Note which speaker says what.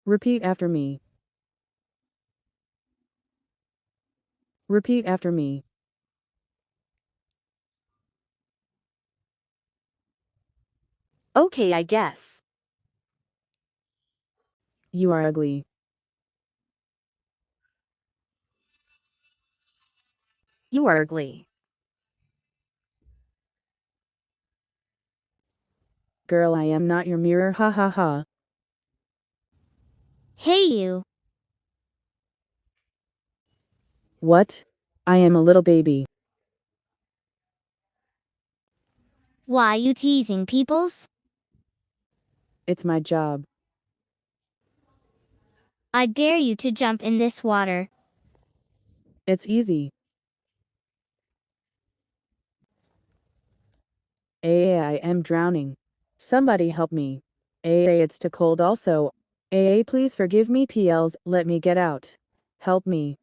Speaker 1: Repeat after me. Repeat after me.
Speaker 2: Okay, I guess.
Speaker 1: You are ugly.
Speaker 2: You are ugly.
Speaker 1: Girl, I am not your mirror, ha ha ha.
Speaker 3: Hey you.
Speaker 1: What? I am a little baby.
Speaker 3: Why you teasing peoples?
Speaker 1: It's my job.
Speaker 3: I dare you to jump in this water.
Speaker 1: It's easy. I am drowning. Somebody help me. It's too cold also. Please forgive me, PLs, let me get out. Help me.